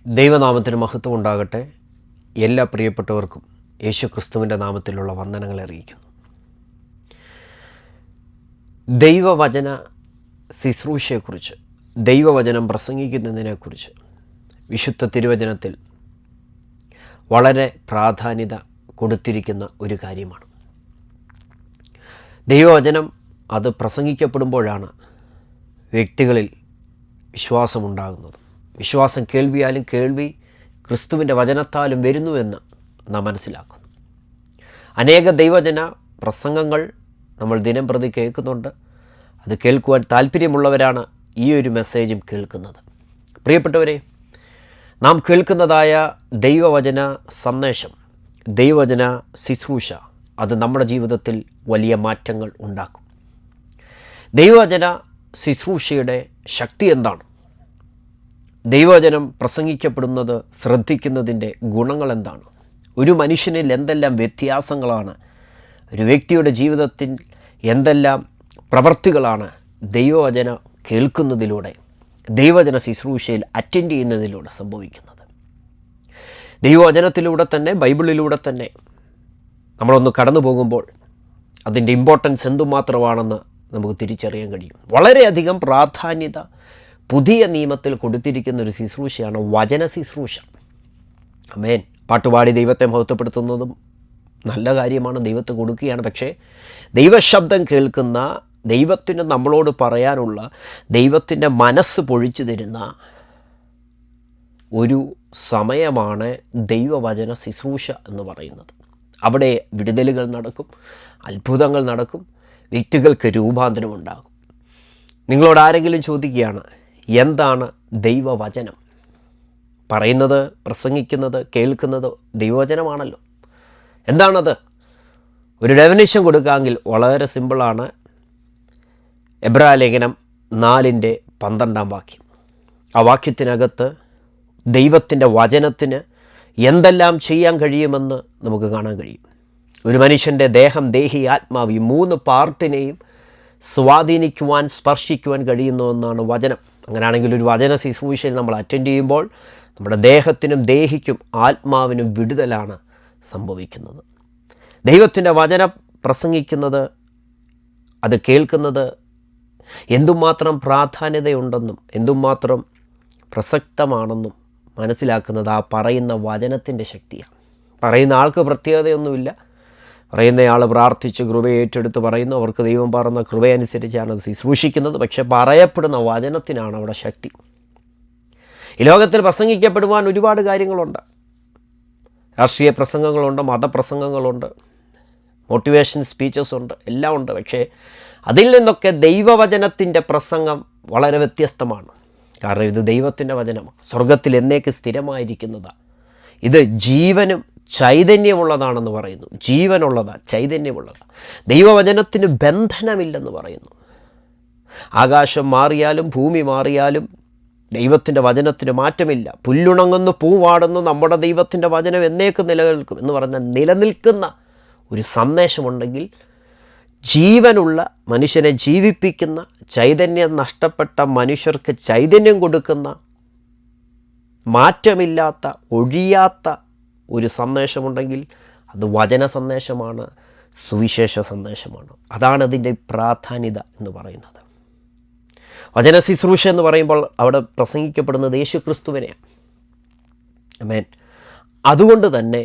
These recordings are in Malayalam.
ദൈവനാമത്തിന് മഹത്വം ഉണ്ടാകട്ടെ. എല്ലാ പ്രിയപ്പെട്ടവർക്കും യേശു ക്രിസ്തുവിൻ്റെ നാമത്തിലുള്ള വന്ദനങ്ങൾ അറിയിക്കുന്നു. ദൈവവചന ശുശ്രൂഷയെക്കുറിച്ച്, ദൈവവചനം പ്രസംഗിക്കുന്നതിനെക്കുറിച്ച് വിശുദ്ധ തിരുവചനത്തിൽ വളരെ പ്രാധാന്യത കൊടുത്തിരിക്കുന്ന ഒരു കാര്യമാണ്. ദൈവവചനം അത് പ്രസംഗിക്കപ്പെടുമ്പോഴാണ് വ്യക്തികളിൽ വിശ്വാസമുണ്ടാകുന്നത്. വിശ്വാസം കേൾവിയാലും, കേൾവി ക്രിസ്തുവിൻ്റെ വചനത്താലും വരുന്നുവെന്ന് നാം മനസ്സിലാക്കുന്നു. അനേക ദൈവവചന പ്രസംഗങ്ങൾ നമ്മൾ ദിനം പ്രതി കേൾക്കുന്നുണ്ട്. അത് കേൾക്കുവാൻ താല്പര്യമുള്ളവരാണ് ഈ ഒരു മെസ്സേജും കേൾക്കുന്നത്. പ്രിയപ്പെട്ടവരെ, നാം കേൾക്കുന്നതായ ദൈവവചന സന്ദേശം, ദൈവവചന ശുശ്രൂഷ, അത് നമ്മുടെ ജീവിതത്തിൽ വലിയ മാറ്റങ്ങൾ ഉണ്ടാക്കും. ദൈവവചന ശുശ്രൂഷയുടെ ശക്തി എന്താണ്? ദൈവവചനം പ്രസംഗിക്കപ്പെടുന്നത് ശ്രദ്ധിക്കുന്നതിൻ്റെ ഗുണങ്ങൾ എന്താണ്? ഒരു മനുഷ്യനിൽ എന്തെല്ലാം വ്യത്യാസങ്ങളാണ്, ഒരു വ്യക്തിയുടെ ജീവിതത്തിൽ എന്തെല്ലാം പ്രവൃത്തികളാണ് ദൈവവചന കേൾക്കുന്നതിലൂടെ, ദൈവവചന ശുശ്രൂഷയിൽ അറ്റൻഡ് ചെയ്യുന്നതിലൂടെ സംഭവിക്കുന്നത്? ദൈവവചനത്തിലൂടെ തന്നെ, ബൈബിളിലൂടെ തന്നെ നമ്മളൊന്ന് കടന്നു പോകുമ്പോൾ അതിൻ്റെ ഇമ്പോർട്ടൻസ് എന്തുമാത്രമാണെന്ന് നമുക്ക് തിരിച്ചറിയാൻ കഴിയും. വളരെയധികം പ്രാധാന്യത പുതിയ നിയമത്തിൽ കൊടുത്തിരിക്കുന്ന ഒരു ശുശ്രൂഷയാണ് വചന ശുശ്രൂഷ. ആമേൻ. പാട്ടുപാടി ദൈവത്തെ മഹത്വപ്പെടുത്തുന്നതും നല്ല കാര്യമാണ്, ദൈവത്തെ കൊടുക്കുകയാണ്. പക്ഷേ ദൈവശബ്ദം കേൾക്കുന്ന, ദൈവത്തിന് നമ്മളോട് പറയാനുള്ള, ദൈവത്തിൻ്റെ മനസ്സ് പൊഴിച്ചു തരുന്ന ഒരു സമയമാണ് ദൈവവചന ശുശ്രൂഷ എന്ന് പറയുന്നത്. അവിടെ വിടുതലുകൾ നടക്കും, അത്ഭുതങ്ങൾ നടക്കും, വ്യക്തികൾക്ക് രൂപാന്തരമുണ്ടാകും. നിങ്ങളോട് ആരെങ്കിലും ചോദിക്കുകയാണ്, എന്താണ് ദൈവവചനം? പറയുന്നത്, പ്രസംഗിക്കുന്നത്, കേൾക്കുന്നത് ദൈവവചനമാണല്ലോ. എന്താണത്? ഒരു ഡെഫിനിഷൻ കൊടുക്കാമെങ്കിൽ വളരെ സിമ്പിളാണ്. എബ്രായ ലേഖനം 4:12 വാക്യം. ആ വാക്യത്തിനകത്ത് ദൈവത്തിൻ്റെ വചനത്തിന് എന്തെല്ലാം ചെയ്യാൻ കഴിയുമെന്ന് നമുക്ക് കാണാൻ കഴിയും. ഒരു മനുഷ്യൻ്റെ ദേഹം, ദേഹി, ആത്മാവ്, ഈ 3 പാർട്ടിനെയും സ്വാധീനിക്കുവാൻ, സ്പർശിക്കുവാൻ കഴിയുന്ന ഒന്നാണ് വചനം. അങ്ങനെയാണെങ്കിൽ ഒരു വചന ശുശ്രൂഷയിൽ നമ്മൾ അറ്റൻഡ് ചെയ്യുമ്പോൾ നമ്മുടെ ദേഹത്തിനും, ദേഹിക്കും, ആത്മാവിനും വിടുതലാണ് സംഭവിക്കുന്നത്. ദൈവത്തിൻ്റെ വചനം പ്രസംഗിക്കുന്നത്, അത് കേൾക്കുന്നത് എന്തുമാത്രം പ്രാധാന്യതയുണ്ടെന്നും എന്തുമാത്രം പ്രസക്തമാണെന്നും മനസ്സിലാക്കുന്നത് ആ പറയുന്ന വചനത്തിൻ്റെ ശക്തിയാണ്. പറയുന്ന ആൾക്ക് പ്രത്യേകതയൊന്നുമില്ല. പറയുന്നയാൾ പ്രാർത്ഥിച്ച് കൃപ ഏറ്റെടുത്ത് പറയുന്നു, അവർക്ക് ദൈവം പറയുന്ന കൃപയനുസരിച്ചാണ് അത് ശുശ്രൂഷിക്കുന്നത്. പക്ഷെ പറയപ്പെടുന്ന വചനത്തിനാണ് അവിടെ ശക്തി. ഈ ലോകത്തിൽ പ്രസംഗിക്കപ്പെടുവാൻ ഒരുപാട് കാര്യങ്ങളുണ്ട്. രാഷ്ട്രീയ പ്രസംഗങ്ങളുണ്ട്, മതപ്രസംഗങ്ങളുണ്ട്, മോട്ടിവേഷൻ സ്പീച്ചസ് ഉണ്ട്, എല്ലാം ഉണ്ട്. പക്ഷേ അതിൽ നിന്നൊക്കെ ദൈവവചനത്തിൻ്റെ പ്രസംഗം വളരെ വ്യത്യസ്തമാണ്. കാരണം ഇത് ദൈവത്തിൻ്റെ വചനമാണ്, സ്വർഗത്തിൽ എന്നേക്ക് സ്ഥിരമായിരിക്കുന്നതാണ്. ഇത് ജീവനും ചൈതന്യമുള്ളതാണെന്ന് പറയുന്നു. ജീവനുള്ളതാണ്, ചൈതന്യമുള്ളതാണ്. ദൈവവചനത്തിന് ബന്ധനമില്ലെന്ന് പറയുന്നു. ആകാശം മാറിയാലും ഭൂമി മാറിയാലും ദൈവത്തിൻ്റെ വചനത്തിന് മാറ്റമില്ല. പുല്ലുണങ്ങുന്നു, പൂവാടുന്നു, നമ്മുടെ ദൈവത്തിൻ്റെ വചനം എന്നേക്ക് നിലനിൽക്കും എന്ന് പറഞ്ഞാൽ നിലനിൽക്കുന്ന ഒരു സന്ദേശമുണ്ടെങ്കിൽ, ജീവനുള്ള മനുഷ്യനെ ജീവിപ്പിക്കുന്ന, ചൈതന്യം നഷ്ടപ്പെട്ട മനുഷ്യർക്ക് ചൈതന്യം കൊടുക്കുന്ന, മാറ്റമില്ലാത്ത, ഒഴിയാത്ത ഒരു സന്ദേശമുണ്ടെങ്കിൽ അത് വചന സന്ദേശമാണ്, സുവിശേഷ സന്ദേശമാണ്. അതാണ് അതിൻ്റെ പ്രാധാന്യത എന്ന് പറയുന്നത്. വചന ശുശ്രൂഷ എന്ന് പറയുമ്പോൾ അവിടെ പ്രസംഗിക്കപ്പെടുന്നത് യേശു ക്രിസ്തുവിനെയാണ്. ആമേൻ. അതുകൊണ്ട് തന്നെ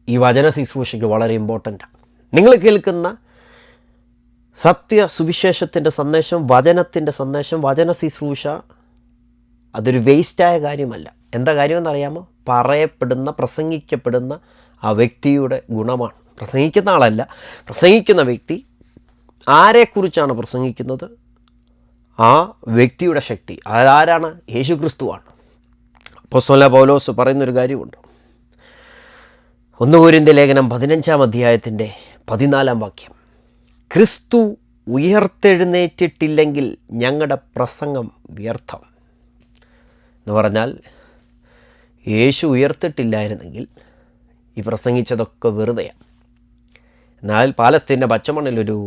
ഈ വചന ശുശ്രൂഷയ്ക്ക് വളരെ ഇമ്പോർട്ടൻ്റാണ്. നിങ്ങൾ കേൾക്കുന്ന സത്യ സുവിശേഷത്തിൻ്റെ സന്ദേശം, വചനത്തിൻ്റെ സന്ദേശം, വചന ശുശ്രൂഷ അതൊരു വേസ്റ്റായ കാര്യമല്ല. എന്താ കാര്യമെന്നറിയാമോ? പറയപ്പെടുന്ന, പ്രസംഗിക്കപ്പെടുന്ന ആ വ്യക്തിയുടെ ഗുണമാണ്. പ്രസംഗിക്കുന്ന ആളല്ല, പ്രസംഗിക്കുന്ന വ്യക്തി ആരെക്കുറിച്ചാണ് പ്രസംഗിക്കുന്നത്? ആ വ്യക്തിയുടെ ശക്തി. അതാരാണ്? യേശു ക്രിസ്തുവാണ്. അപ്പോസ്തലനായ പൗലോസ് പറയുന്നൊരു കാര്യമുണ്ട്. 1 കൊരിന്ത്യർ ലേഖനം 15 വാക്യം. ക്രിസ്തു ഉയർത്തെഴുന്നേറ്റിട്ടില്ലെങ്കിൽ ഞങ്ങളുടെ പ്രസംഗം വ്യർത്ഥം എന്ന് പറഞ്ഞാൽ, യേശു ഉയർത്തിട്ടില്ലായിരുന്നെങ്കിൽ ഈ പ്രസംഗിച്ചതൊക്കെ വെറുതെയാണ്. എന്നാൽ പാലസ്തീൻ്റെ പച്ചമണ്ണിലൊരു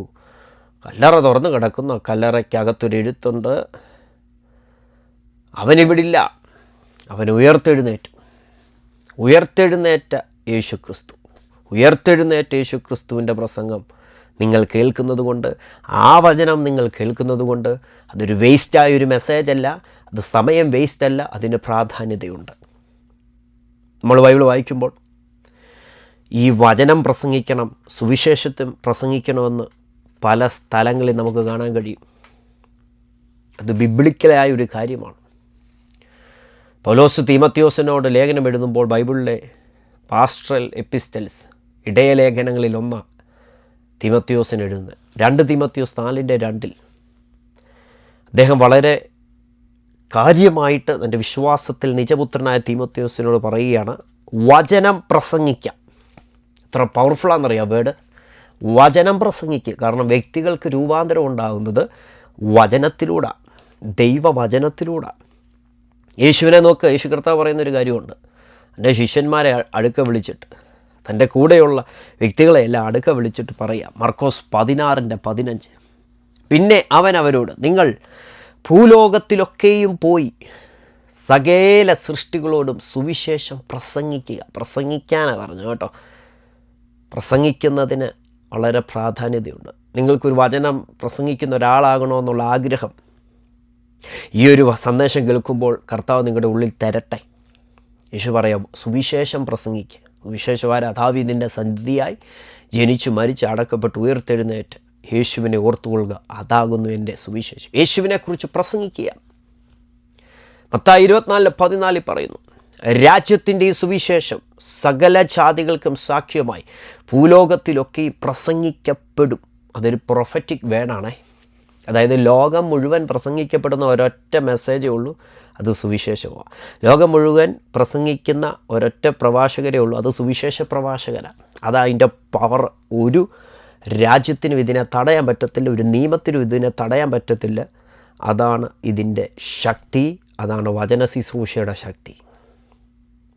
കല്ലറ തുറന്നു കിടക്കുന്ന, കല്ലറയ്ക്കകത്തൊരു എഴുത്തുണ്ട്, അവനിവിടില്ല, അവൻ ഉയർത്തെഴുന്നേറ്റ യേശുക്രിസ്തു, ഉയർത്തെഴുന്നേറ്റ യേശുക്രിസ്തുവിൻ്റെ പ്രസംഗം നിങ്ങൾ കേൾക്കുന്നത് കൊണ്ട്, ആ വചനം നിങ്ങൾ കേൾക്കുന്നത് കൊണ്ട് അതൊരു വേസ്റ്റായൊരു മെസ്സേജല്ല, അത് സമയം വേസ്റ്റല്ല, അതിന് പ്രാധാന്യതയുണ്ട്. നമ്മൾ ബൈബിൾ വായിക്കുമ്പോൾ ഈ വചനം പ്രസംഗിക്കണം, സുവിശേഷത്വം പ്രസംഗിക്കണമെന്ന് പല സ്ഥലങ്ങളിൽ നമുക്ക് കാണാൻ കഴിയും. അത് ബിബ്ലിക്കലായ ഒരു കാര്യമാണ്. പൗലോസ് തീമത്തിയോസിനോട് ലേഖനം എഴുതുമ്പോൾ ബൈബിളിലെ പാസ്റ്ററൽ എപ്പിസ്റ്റൽസ്, ഇടയലേഖനങ്ങളിൽ ഒന്നാണ് തീമത്തിയോസിന് എഴുതുന്നത്. 2 തീമത്തിയോസ് 4:2 അദ്ദേഹം വളരെ കാര്യമായിട്ട് തൻ്റെ വിശ്വാസത്തിൽ നിജപുത്രനായ തീമത്തിയോസിനോട് പറയുകയാണ്, വചനം പ്രസംഗിക്കാം. എത്ര പവർഫുള്ളാണെന്നറിയാം വേർഡ്, വചനം പ്രസംഗിക്കുക. കാരണം വ്യക്തികൾക്ക് രൂപാന്തരം ഉണ്ടാകുന്നത് വചനത്തിലൂടെ, ദൈവവചനത്തിലൂടെ. യേശുവിനെ നോക്ക്, യേശു കർത്താവ് പറയുന്നൊരു കാര്യമുണ്ട്. എൻ്റെ ശിഷ്യന്മാരെ അടുക്ക വിളിച്ചിട്ട്, തൻ്റെ കൂടെയുള്ള വ്യക്തികളെ എല്ലാം അടുക്ക വിളിച്ചിട്ട് പറയാം, മർക്കോസ് 16:15, പിന്നെ അവൻ അവരോട്, നിങ്ങൾ ഭൂലോകത്തിലൊക്കെയും പോയി സകല സൃഷ്ടികളോടും സുവിശേഷം പ്രസംഗിക്കുക. പ്രസംഗിക്കാനാണ് പറഞ്ഞു കേട്ടോ. പ്രസംഗിക്കുന്നതിന് വളരെ പ്രാധാന്യതയുണ്ട്. നിങ്ങൾക്കൊരു വചനം പ്രസംഗിക്കുന്ന ഒരാളാകണമെന്നുള്ള ആഗ്രഹം ഈ ഒരു സന്ദേശം കേൾക്കുമ്പോൾ കർത്താവ് നിങ്ങളുടെ ഉള്ളിൽ തരട്ടെ. യേശു പറയാം, സുവിശേഷം പ്രസംഗിക്കുക. സുവിശേഷവാര ദാവീദിൻ്റെ സന്തതിയായി ജനിച്ചു മരിച്ച് അടക്കപ്പെട്ട് ഉയർത്തെഴുന്നേറ്റ് യേശുവിനെ ഓർത്തുകൊള്ളുക, അതാകുന്നു എൻ്റെ സുവിശേഷം. യേശുവിനെക്കുറിച്ച് പ്രസംഗിക്കുക. മത്തായി 24:14 പറയുന്നു, രാജ്യത്തിൻ്റെ ഈ സുവിശേഷം സകല ജാതികൾക്കും സാക്ഷ്യമായി ഭൂലോകത്തിലൊക്കെ പ്രസംഗിക്കപ്പെടും. അതൊരു പ്രൊഫറ്റിക് വേർഡാണേ. അതായത് ലോകം മുഴുവൻ പ്രസംഗിക്കപ്പെടുന്ന ഒരൊറ്റ മെസ്സേജേ ഉള്ളൂ, അത് സുവിശേഷമാണ്. ലോകം മുഴുവൻ പ്രസംഗിക്കുന്ന ഒരൊറ്റ പ്രവാചകരേ ഉള്ളൂ, അത് സുവിശേഷ പ്രവാചകനാണ്. അതതിൻ്റെ പവർ. ഒരു രാജ്യത്തിനും ഇതിനെ തടയാൻ പറ്റത്തില്ല, ഒരു നിയമത്തിനും ഇതിനെ തടയാൻ പറ്റത്തില്ല. അതാണ് ഇതിൻ്റെ ശക്തി, അതാണ് വചന ശുശ്രൂഷയുടെ ശക്തി.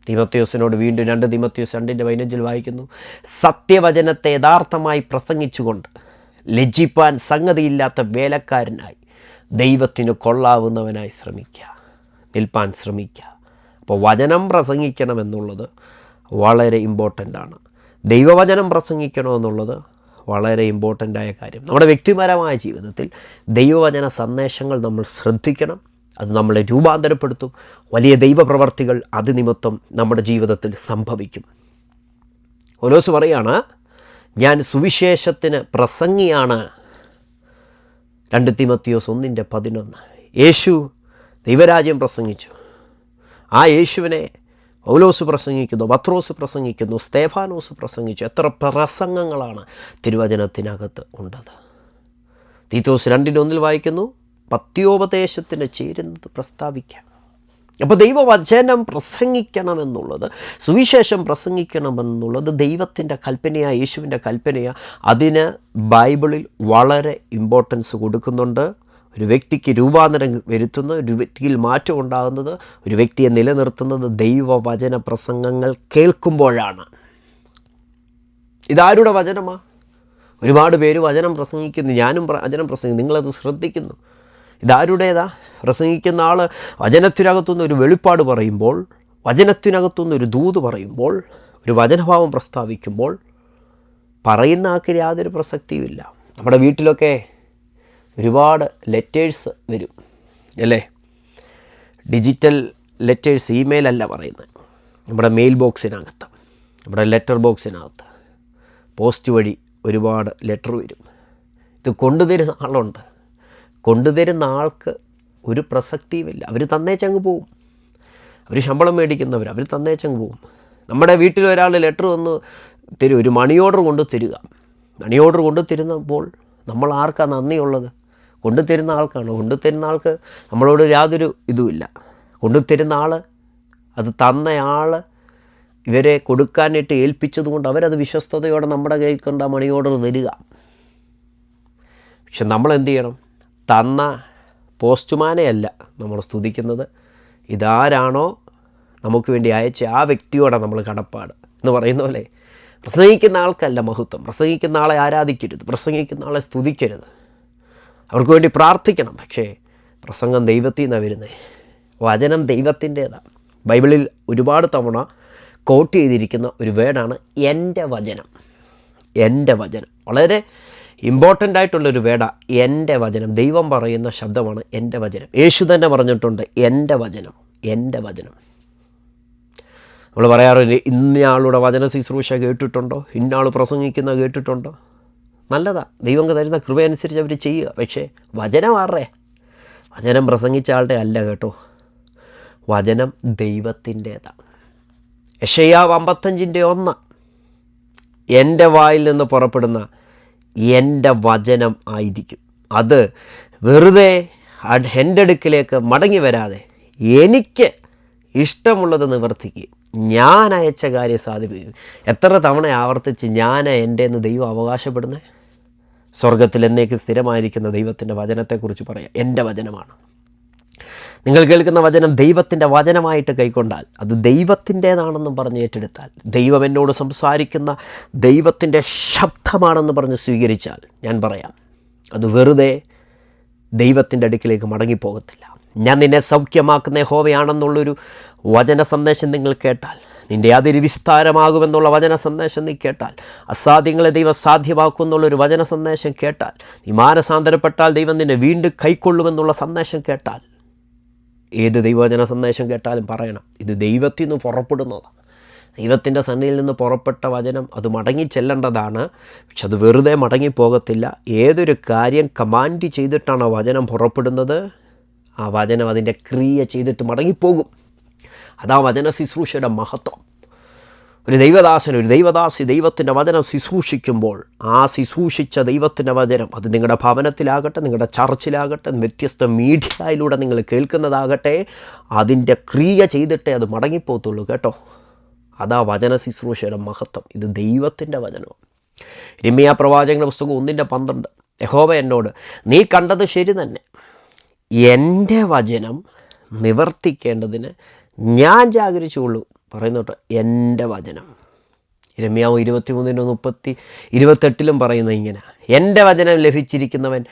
തീമത്തിയോസിനോട് വീണ്ടും 2 തീമത്തിയോസ് 2:15 വായിക്കുന്നു, സത്യവചനത്തെ യഥാർത്ഥമായി പ്രസംഗിച്ചുകൊണ്ട് ലജ്ജിപ്പാൻ സംഗതിയില്ലാത്ത വേലക്കാരനായി ദൈവത്തിന് കൊള്ളാവുന്നവനായി നിൽപ്പാൻ ശ്രമിക്കുക. അപ്പോൾ വചനം പ്രസംഗിക്കണമെന്നുള്ളത് വളരെ ഇമ്പോർട്ടൻ്റാണ്. ദൈവവചനം പ്രസംഗിക്കണമെന്നുള്ളത് വളരെ ഇമ്പോർട്ടൻ്റായ കാര്യം. നമ്മുടെ വ്യക്തിപരമായ ജീവിതത്തിൽ ദൈവവചന സന്ദേശങ്ങൾ നമ്മൾ ശ്രദ്ധിക്കണം. അത് നമ്മളെ രൂപാന്തരപ്പെടുത്തും. വലിയ ദൈവപ്രവർത്തികൾ അത് നിമിത്തം നമ്മുടെ ജീവിതത്തിൽ സംഭവിക്കും. പൗലോസ് പറയാണ്, ഞാൻ സുവിശേഷത്തിന് പ്രസംഗിയാണ്. 2 തീമത്തിയോസ് 1:11. യേശു ദൈവരാജ്യം പ്രസംഗിച്ചു. ആ യേശുവിനെ പൗലോസ് പ്രസംഗിക്കുന്നു, പത്രോസ് പ്രസംഗിക്കുന്നു, സ്തേഫാനോസ് പ്രസംഗിച്ചു. എത്ര പ്രസംഗങ്ങളാണ് തിരുവചനത്തിനകത്ത് ഉണ്ടത്. തീത്തോസ് 2:1 വായിക്കുന്നു, പത്യോപദേശത്തിന് ചേരുന്നത് പ്രസ്താവിക്കാം. അപ്പോൾ ദൈവവചനം പ്രസംഗിക്കണമെന്നുള്ളത്, സുവിശേഷം പ്രസംഗിക്കണമെന്നുള്ളത് ദൈവത്തിൻ്റെ കൽപ്പനയാണ്, യേശുവിൻ്റെ കൽപ്പനയാണ്. അതിന് ബൈബിളിൽ വളരെ ഇമ്പോർട്ടൻസ് കൊടുക്കുന്നുണ്ട്. ഒരു വ്യക്തിക്ക് രൂപാന്തരം വരുത്തുന്നത്, ഒരു വ്യക്തിയിൽ മാറ്റം ഉണ്ടാകുന്നത്, ഒരു വ്യക്തിയെ നിലനിർത്തുന്നത് ദൈവവചന പ്രസംഗങ്ങൾ കേൾക്കുമ്പോഴാണ്. ഇതാരുടെ വചനമാണ്? ഒരുപാട് പേര് വചനം പ്രസംഗിക്കുന്നു, ഞാനും വചനം പ്രസംഗിക്കുന്നു, നിങ്ങളത് ശ്രദ്ധിക്കുന്നു. ഇതാരുടേതാ? പ്രസംഗിക്കുന്ന ആൾ വചനത്തിനകത്തുനിന്ന് ഒരു വെളിപ്പാട് പറയുമ്പോൾ, വചനത്തിനകത്തുനിന്ന് ഒരു ദൂത് പറയുമ്പോൾ, ഒരു വചനഭാവം പ്രസ്താവിക്കുമ്പോൾ പറയുന്ന ആൾക്ക് യാതൊരു പ്രസക്തിയുമില്ല. നമ്മുടെ വീട്ടിലൊക്കെ ഒരുപാട് ലെറ്റേഴ്സ് വരും അല്ലേ? ഡിജിറ്റൽ ലെറ്റേഴ്സ്, ഇമെയിലല്ല പറയുന്നത്, നമ്മുടെ മെയിൽ ബോക്സിനകത്ത്, നമ്മുടെ ലെറ്റർ ബോക്സിനകത്ത് പോസ്റ്റ് വഴി ഒരുപാട് ലെറ്റർ വരും. ഇത് കൊണ്ടുതരുന്ന ആളുണ്ട്, കൊണ്ടുതരുന്ന ആൾക്ക് ഒരു പ്രസക്തിയുമില്ല. അവർ തന്നേച്ചങ്ങ് പോവും. അവർ ശമ്പളം മേടിക്കുന്നവർ, അവർ തന്നേച്ചങ്ങ് പോവും. നമ്മുടെ വീട്ടിൽ ഒരാൾ ലെറ്റർ വന്ന് തരും, ഒരു മണി ഓർഡർ കൊണ്ട് തരിക. മണി ഓർഡർ കൊണ്ട് തരുന്നപ്പോൾ നമ്മൾ ആർക്കാണ് നന്ദിയുള്ളത്? കൊണ്ടുതരുന്ന ആൾക്കാണ്. കൊണ്ടുതരുന്ന ആൾക്ക് നമ്മളോട് യാതൊരു ഇതുമില്ല. കൊണ്ടുതരുന്ന ആൾ, അത് തന്നയാൾ ഇവരെ കൊടുക്കാനായിട്ട് ഏൽപ്പിച്ചതുകൊണ്ട് അവരത് വിശ്വസ്തയോടെ നമ്മുടെ കയ്യിൽ കൊണ്ട് ആ മണി ഓർഡർ തരിക. പക്ഷെ നമ്മൾ എന്ത് ചെയ്യണം? തന്ന പോസ്റ്റ്മാനെയല്ല നമ്മൾ സ്തുതിക്കുന്നത്, ഇതാരാണോ നമുക്ക് വേണ്ടി അയച്ച ആ വ്യക്തിയോടാണ് നമ്മൾ കടപ്പാട് എന്ന് പറയുന്ന പോലെ. പ്രസംഗിക്കുന്ന ആൾക്കല്ല മഹത്വം, പ്രസംഗിക്കുന്ന ആളെ ആരാധിക്കരുത്, പ്രസംഗിക്കുന്ന ആളെ സ്തുതിക്കരുത്, അവർക്ക് വേണ്ടി പ്രാർത്ഥിക്കണം. പക്ഷേ പ്രസംഗം ദൈവത്തിൽ നിന്നാണ് വരുന്നത്, വചനം ദൈവത്തിൻ്റേതാണ്. ബൈബിളിൽ ഒരുപാട് തവണ കോട്ട് ചെയ്തിരിക്കുന്ന ഒരു വേർഡാണ് എൻ്റെ വചനം. എൻ്റെ വചനം വളരെ ഇമ്പോർട്ടൻ്റ് ആയിട്ടുള്ളൊരു വേർഡാണ് എൻ്റെ വചനം. ദൈവം പറയുന്ന ശബ്ദമാണ് എൻ്റെ വചനം. യേശു തന്നെ പറഞ്ഞിട്ടുണ്ട് എൻ്റെ വചനം, എൻ്റെ വചനം. നമ്മൾ പറയാറില്ല ഇന്നയാളുടെ വചന ശുശ്രൂഷ കേട്ടിട്ടുണ്ടോ, ഇന്നയാൾ പ്രസംഗിക്കുന്ന കേട്ടിട്ടുണ്ടോ. നല്ലതാണ്, ദൈവം തരുന്ന കൃപയനുസരിച്ച് അവർ ചെയ്യുക. പക്ഷേ വചനം ആരുടെ? വചനം പ്രസംഗിച്ച ആളുടെ അല്ല കേട്ടോ, വചനം ദൈവത്തിൻ്റേതാണ്. യെശയ്യാവ് 55:1 എൻ്റെ വായിൽ നിന്ന് പുറപ്പെടുന്ന എൻ്റെ വചനം ആയിരിക്കും. അത് വെറുതെ എൻ്റെ അടുക്കിലേക്ക് മടങ്ങി വരാതെ എനിക്ക് ഇഷ്ടമുള്ളത് നിവർത്തിക്കുക, ഞാൻ അയച്ച കാര്യം സാധിപ്പിക്കും. എത്ര തവണ ആവർത്തിച്ച് ഞാൻ എൻ്റെ എന്ന് ദൈവം അവകാശപ്പെടുന്നത്? സ്വർഗത്തിൽ എന്നേക്ക് സ്ഥിരമായിരിക്കുന്ന ദൈവത്തിൻ്റെ വചനത്തെക്കുറിച്ച് പറയാം. എൻ്റെ വചനമാണ്. നിങ്ങൾ കേൾക്കുന്ന വചനം ദൈവത്തിൻ്റെ വചനമായിട്ട് കൈക്കൊണ്ടാൽ, അത് ദൈവത്തിൻ്റേതാണെന്നും പറഞ്ഞ് ഏറ്റെടുത്താൽ, ദൈവം എന്നോട് സംസാരിക്കുന്ന ദൈവത്തിൻ്റെ ശബ്ദമാണെന്ന് പറഞ്ഞ് സ്വീകരിച്ചാൽ, ഞാൻ പറയാം അത് വെറുതെ ദൈവത്തിൻ്റെ അടുക്കിലേക്ക് മടങ്ങിപ്പോകത്തില്ല. ഞാൻ നിന്നെ സൗഖ്യമാക്കുന്ന യഹോവയാണെന്നുള്ളൊരു വചന സന്ദേശം നിങ്ങൾ കേട്ടാൽ, നിൻ്റെ അതിര് വിസ്താരമാകുമെന്നുള്ള വചന സന്ദേശം നീ കേട്ടാൽ, അസാധ്യങ്ങളെ ദൈവം സാധ്യമാക്കുമെന്നുള്ളൊരു വചന സന്ദേശം കേട്ടാൽ, നീ മാനസാന്തരപ്പെട്ടാൽ ദൈവം നിന്നെ വീണ്ടും കൈക്കൊള്ളുമെന്നുള്ള സന്ദേശം കേട്ടാൽ, ഏത് ദൈവവചന സന്ദേശം കേട്ടാലും പറയണം ഇത് ദൈവത്തിൽ നിന്ന് പുറപ്പെടുന്നതാണ്. ദൈവത്തിൻ്റെ സന്നിധിയിൽ നിന്ന് പുറപ്പെട്ട വചനം അത് മടങ്ങി ചെല്ലേണ്ടതാണ്. പക്ഷെ അത് വെറുതെ മടങ്ങിപ്പോകത്തില്ല. ഏതൊരു കാര്യം കമാൻഡ് ചെയ്തിട്ടാണ് വചനം പുറപ്പെടുന്നത്, ആ വചനം അതിൻ്റെ ക്രിയ ചെയ്തിട്ട് മടങ്ങിപ്പോകും. അതാ വചന ശുശ്രൂഷയുടെ മഹത്വം. ഒരു ദൈവദാസൻ, ഒരു ദൈവദാസി ദൈവത്തിൻ്റെ വചനം ശുശ്രൂഷിക്കുമ്പോൾ, ആ ശുശ്രൂഷിച്ച ദൈവത്തിൻ്റെ വചനം അത് നിങ്ങളുടെ ഭവനത്തിലാകട്ടെ, നിങ്ങളുടെ ചർച്ചിലാകട്ടെ, വ്യത്യസ്ത മീഡിയയിലൂടെ നിങ്ങൾ കേൾക്കുന്നതാകട്ടെ, അതിൻ്റെ ക്രിയ ചെയ്തിട്ടേ അത് മടങ്ങിപ്പോത്തുള്ളൂ കേട്ടോ. അതാ വചന ശുശ്രൂഷയുടെ മഹത്വം. ഇത് ദൈവത്തിൻ്റെ വചനമാണ്. യിരെമ്യാ പ്രവാചകന്റെ പുസ്തകം 1:12 യഹോവ എന്നോട്, നീ കണ്ടത് ശരി തന്നെ, എൻ്റെ വചനം നിവർത്തിക്കേണ്ടതിന് ഞാൻ ജാഗരിച്ചുകൊള്ളൂ. പറയുന്നോട്ടോ, എൻ്റെ വചനം. യിരെമ്യാവ് 23:28 പറയുന്നത് ഇങ്ങനെ, എൻ്റെ വചനം ലഭിച്ചിരിക്കുന്നവൻ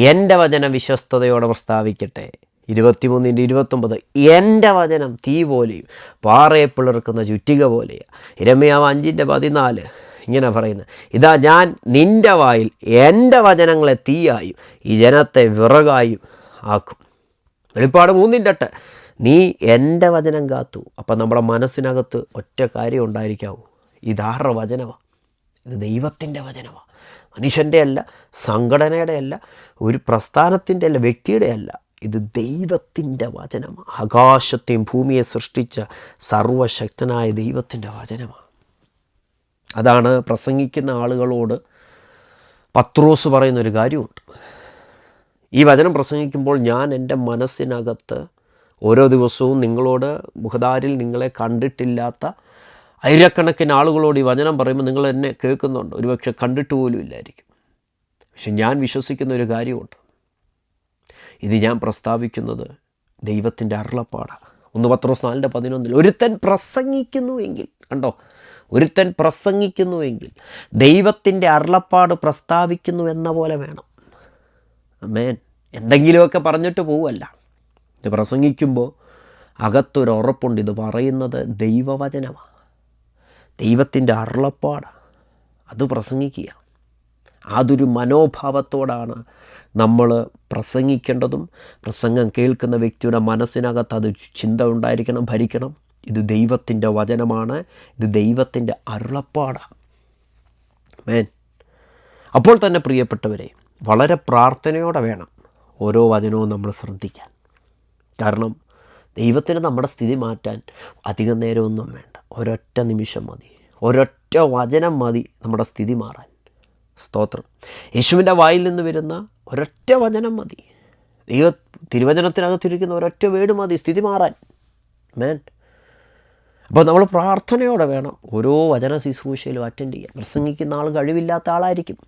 എൻ്റെ വചനം വിശ്വസ്തയോടെ പ്രസ്താവിക്കട്ടെ. 23:29 എൻ്റെ വചനം തീ പോലെയും പാറയെ പിളർക്കുന്ന ചുറ്റിക പോലെയാണ്. യിരെമ്യാവ് 5:14 ഇങ്ങനെ പറയുന്നത്, ഇതാ ഞാൻ നിൻ്റെ വായിൽ എൻ്റെ വചനങ്ങളെ തീയായും ഈ ജനത്തെ വിറകായും ആക്കും. വെളിപ്പാട് 3:8 നീ എൻ്റെ വചനം കാത്തു. അപ്പം നമ്മുടെ മനസ്സിനകത്ത് ഒറ്റ കാര്യം ഉണ്ടായിരിക്കാവൂ, ഇതാരുടെ വചനമാണ്? ഇത് ദൈവത്തിൻ്റെ വചനമാണ്. മനുഷ്യൻ്റെ അല്ല, സംഘടനയുടെ അല്ല, ഒരു പ്രസ്ഥാനത്തിൻ്റെ അല്ല, വ്യക്തിയുടെ അല്ല. ഇത് ദൈവത്തിൻ്റെ വചനമാണ്. ആകാശത്തെയും ഭൂമിയെ സൃഷ്ടിച്ച സർവശക്തനായ ദൈവത്തിൻ്റെ വചനമാണ്. അതാണ് പ്രസംഗിക്കുന്ന ആളുകളോട് പത്രോസ് പറയുന്നൊരു കാര്യമുണ്ട്. ഈ വചനം പ്രസംഗിക്കുമ്പോൾ ഞാൻ എൻ്റെ മനസ്സിനകത്ത് ഓരോ ദിവസവും നിങ്ങളോട് മുഖദാരിൽ നിങ്ങളെ കണ്ടിട്ടില്ലാത്ത ആയിരക്കണക്കിന് ആളുകളോട് ഈ വചനം പറയുമ്പോൾ നിങ്ങൾ എന്നെ കേൾക്കുന്നുണ്ട്, ഒരുപക്ഷെ കണ്ടിട്ട് പോലും ഇല്ലായിരിക്കും. പക്ഷെ ഞാൻ വിശ്വസിക്കുന്ന ഒരു കാര്യമുണ്ട്, ഇത് ഞാൻ പ്രസ്താവിക്കുന്നത് ദൈവത്തിൻ്റെ അരുളപ്പാടാണ്. 1 പത്രോസ് 4:11 ഒരുത്തൻ പ്രസംഗിക്കുന്നുവെങ്കിൽ, കണ്ടോ, ഒരുത്തൻ പ്രസംഗിക്കുന്നുവെങ്കിൽ ദൈവത്തിൻ്റെ അരുളപ്പാട് പ്രസ്താവിക്കുന്നു എന്ന പോലെ വേണം. ആമേൻ. എന്തെങ്കിലുമൊക്കെ പറഞ്ഞിട്ട് പോവല്ല. ഇത് പ്രസംഗിക്കുമ്പോൾ അകത്തൊരു ഉറപ്പുണ്ട്, ഇത് പറയുന്നത് ദൈവവചനമാണ്, ദൈവത്തിൻ്റെ അരുളപ്പാടാണ്. അത് പ്രസംഗിക്കുക. അതൊരു മനോഭാവത്തോടാണ് നമ്മൾ പ്രസംഗിക്കേണ്ടതും. പ്രസംഗം കേൾക്കുന്ന വ്യക്തിയുടെ മനസ്സിനകത്ത് അത് ചിന്ത ഉണ്ടായിരിക്കണം, ഭരിക്കണം. ഇത് ദൈവത്തിൻ്റെ വചനമാണ്, ഇത് ദൈവത്തിൻ്റെ അരുളപ്പാടാണ്. ആമേൻ. അപ്പോൾ തന്നെ പ്രിയപ്പെട്ടവരെ, വളരെ പ്രാർത്ഥനയോടെ വേണം ഓരോ വചനവും നമ്മൾ ശ്രദ്ധിക്കാൻ. കാരണം ദൈവത്തിന് നമ്മുടെ സ്ഥിതി മാറ്റാൻ അധികം നേരമൊന്നും വേണ്ട, ഒരൊറ്റ നിമിഷം മതി, ഒരൊറ്റ വചനം മതി നമ്മുടെ സ്ഥിതി മാറാൻ. സ്തോത്രം. യേശുവിൻ്റെ വായിൽ നിന്ന് വരുന്ന ഒരൊറ്റ വചനം മതി, തിരുവചനത്തിനകത്തിരിക്കുന്ന ഒരൊറ്റ വേട് മതി സ്ഥിതി മാറാൻ. ആമേൻ. അപ്പോൾ നമ്മൾ പ്രാർത്ഥനയോടെ വേണം ഓരോ വചന ശുശ്രൂഷയിലും അറ്റൻഡ് ചെയ്യാൻ. പ്രസംഗിക്കുന്ന ആൾ കഴിവില്ലാത്ത ആളായിരിക്കും,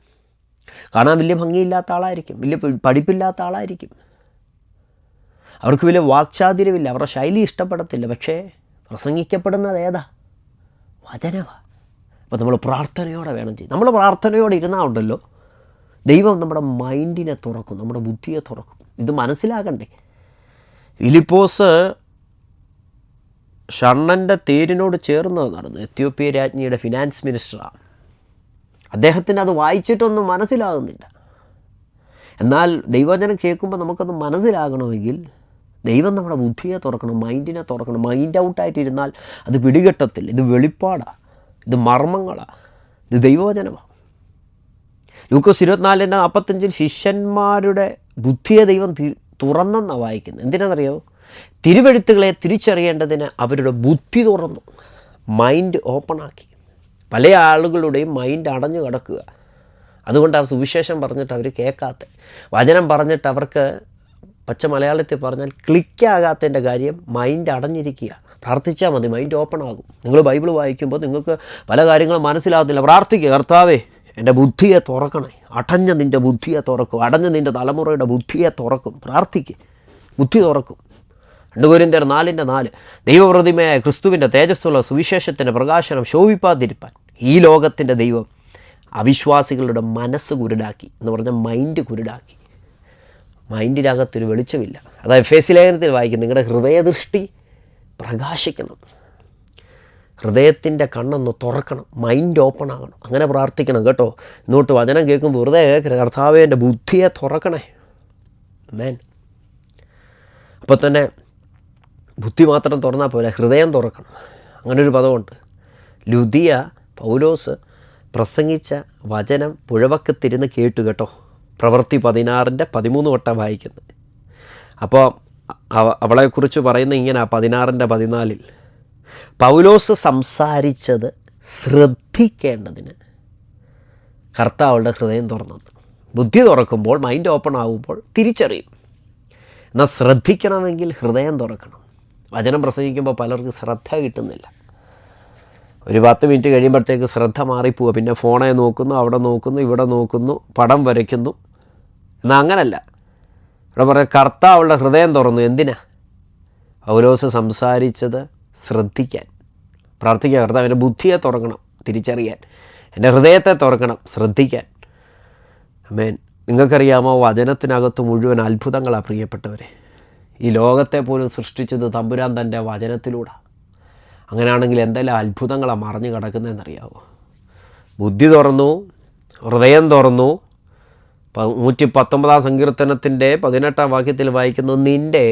കാണാൻ വലിയ ഭംഗിയില്ലാത്ത ആളായിരിക്കും, വലിയ പഠിപ്പില്ലാത്ത ആളായിരിക്കും, അവർക്ക് വലിയ വാക്ചാതുര്യമില്ല, അവരുടെ ശൈലി ഇഷ്ടപ്പെടത്തില്ല. പക്ഷേ പ്രസംഗിക്കപ്പെടുന്നത് ഏതാ? വചനമാണ്. അപ്പോൾ നമ്മൾ പ്രാർത്ഥനയോടെ വേണം ചെയ്യും. നമ്മൾ പ്രാർത്ഥനയോടെ ഇരുന്നാൽ ഉണ്ടല്ലോ, ദൈവം നമ്മുടെ മൈൻഡിനെ തുറക്കും, നമ്മുടെ ബുദ്ധിയെ തുറക്കും. ഇത് മനസ്സിലാകണ്ടേ? ഫിലിപ്പോസ് ഷണ്ണൻ്റെ തേരിനോട് ചേർന്ന് നടന്നു. എത്യോപ്യ രാജ്ഞിയുടെ ഫിനാൻസ് മിനിസ്റ്ററാണ്. അദ്ദേഹത്തിന് അത് വായിച്ചിട്ടൊന്നും മനസ്സിലാകുന്നില്ല. എന്നാൽ ദൈവവചനം കേൾക്കുമ്പോൾ നമുക്കത് മനസ്സിലാകണമെങ്കിൽ ദൈവം നമ്മുടെ ബുദ്ധിയെ തുറക്കണം, മൈൻഡിനെ തുറക്കണം. മൈൻഡ് ഔട്ടായിട്ടിരുന്നാൽ അത് പിടികെട്ടത്തില്ല. ഇത് വെളിപ്പാടാണ്, ഇത് മർമ്മങ്ങളാണ്, ഇത് ദൈവവചനമാണ്. ലൂക്കോസ് 24:45 ശിഷ്യന്മാരുടെ ബുദ്ധിയെ ദൈവം തുറന്നെന്നാണ് വായിക്കുന്നത്. എന്തിനാണെന്നറിയാമോ? തിരുവെഴുത്തുകളെ തിരിച്ചറിയേണ്ടതിന് അവരുടെ ബുദ്ധി തുറന്നു, മൈൻഡ് ഓപ്പണാക്കി. പല ആളുകളുടെയും മൈൻഡ് അടഞ്ഞു കിടക്കുക. അതുകൊണ്ട് അവർ സുവിശേഷം പറഞ്ഞിട്ട് അവർ കേൾക്കാത്ത, വചനം പറഞ്ഞിട്ട് അവർക്ക് പച്ച മലയാളത്തിൽ പറഞ്ഞാൽ ക്ലിക്കാകാത്തതിൻ്റെ കാര്യം മൈൻഡ് അടഞ്ഞിരിക്കുക. പ്രാർത്ഥിച്ചാൽ മതി, മൈൻഡ് ഓപ്പൺ ആകും. നിങ്ങൾ ബൈബിൾ വായിക്കുമ്പോൾ നിങ്ങൾക്ക് പല കാര്യങ്ങളും മനസ്സിലാകത്തില്ല. പ്രാർത്ഥിക്കുക, കർത്താവേ എൻ്റെ ബുദ്ധിയെ തുറക്കണേ. അടഞ്ഞ നിൻ്റെ ബുദ്ധിയെ തുറക്കും, അടഞ്ഞ നിൻ്റെ തലമുറയുടെ ബുദ്ധിയെ തുറക്കും. പ്രാർത്ഥിക്കുക, ബുദ്ധി തുറക്കും. 2 കൊരിന്ത്യർ 4:4 ദൈവപ്രതിമയായ ക്രിസ്തുവിൻ്റെ തേജസ്സുള്ള സുവിശേഷത്തിൻ്റെ പ്രകാശനം ശോഭിപ്പാതിരിപ്പാൻ ഈ ലോകത്തിൻ്റെ ദൈവം അവിശ്വാസികളുടെ മനസ്സ് കുരുടാക്കി എന്ന് പറഞ്ഞാൽ മൈൻഡ് കുരുടാക്കി. മൈൻഡിനകത്തൊരു വെളിച്ചമില്ല. അതായത് എഫേസ്യ ലേഖനത്തിൽ വായിക്കും, നിങ്ങളുടെ ഹൃദയദൃഷ്ടി പ്രകാശിക്കണം, ഹൃദയത്തിൻ്റെ കണ്ണൊന്ന് തുറക്കണം, മൈൻഡ് ഓപ്പൺ ആകണം. അങ്ങനെ പ്രാർത്ഥിക്കണം കേട്ടോ. ഇന്നോട്ട് വചനം കേൾക്കുമ്പോൾ വെറുതെ കേൾക്കരുത്. കർത്താവേ എൻ്റെ ബുദ്ധിയെ തുറക്കണേ. ആമേൻ. അപ്പോൾ തന്നെ ബുദ്ധി മാത്രം തുറന്നാൽ പോരാ, ഹൃദയം തുറക്കണം. അങ്ങനൊരു പദമുണ്ട്. ലുദിയ പൗലോസ് പ്രസംഗിച്ച വചനം പുഴവക്കത്തിരുന്ന് കേട്ടു കേട്ടോ. പ്രവൃത്തി 16:13 തൊട്ടാ വായിക്കുന്നത്. അപ്പോൾ അവളെക്കുറിച്ച് പറയുന്ന ഇങ്ങനെ 16:14 പൗലോസ് സംസാരിച്ചത് ശ്രദ്ധിക്കേണ്ടതിന് കർത്താവുടെ ഹൃദയം തുറന്നത്. ബുദ്ധി തുറക്കുമ്പോൾ, മൈൻഡ് ഓപ്പൺ ആകുമ്പോൾ തിരിച്ചറിയും. എന്നാൽ ശ്രദ്ധിക്കണമെങ്കിൽ ഹൃദയം തുറക്കണം. വചനം പ്രസംഗിക്കുമ്പോൾ പലർക്ക് ശ്രദ്ധ കിട്ടുന്നില്ല. ഒരു 10 മിനിറ്റ് കഴിയുമ്പോഴത്തേക്ക് ശ്രദ്ധ മാറിപ്പോവുക. പിന്നെ ഫോണെ നോക്കുന്നു, അവിടെ നോക്കുന്നു, ഇവിടെ നോക്കുന്നു, പടം വരയ്ക്കുന്നു. എന്നാൽ അങ്ങനല്ല. ഇവിടെ പറയാം കർത്താവുള്ള ഹൃദയം തുറന്നു. എന്തിനാ? പൗലോസ് സംസാരിച്ചത് ശ്രദ്ധിക്കാൻ. പ്രാർത്ഥിക്കുക, കർത്താവിൻ്റെ ബുദ്ധിയെ തുറക്കണം തിരിച്ചറിയാൻ, എൻ്റെ ഹൃദയത്തെ തുറക്കണം ശ്രദ്ധിക്കാൻ. ആമേൻ. നിങ്ങൾക്കറിയാമോ, വചനത്തിനകത്ത് മുഴുവൻ അത്ഭുതങ്ങളാണ് പ്രിയപ്പെട്ടവരെ. ഈ ലോകത്തെ പോലും സൃഷ്ടിച്ചത് തമ്പുരാൻ തൻ്റെ വചനത്തിലൂടെ. അങ്ങനെയാണെങ്കിൽ എന്തെല്ലാം അത്ഭുതങ്ങളാണ് മറഞ്ഞു കിടക്കുന്നതെന്നറിയാവോ? ബുദ്ധി തുറന്നു, ഹൃദയം തുറന്നു. 119 സങ്കീർത്തനത്തിൻ്റെ 18 വാക്യത്തിൽ വായിക്കുന്നു, നിൻ്റെ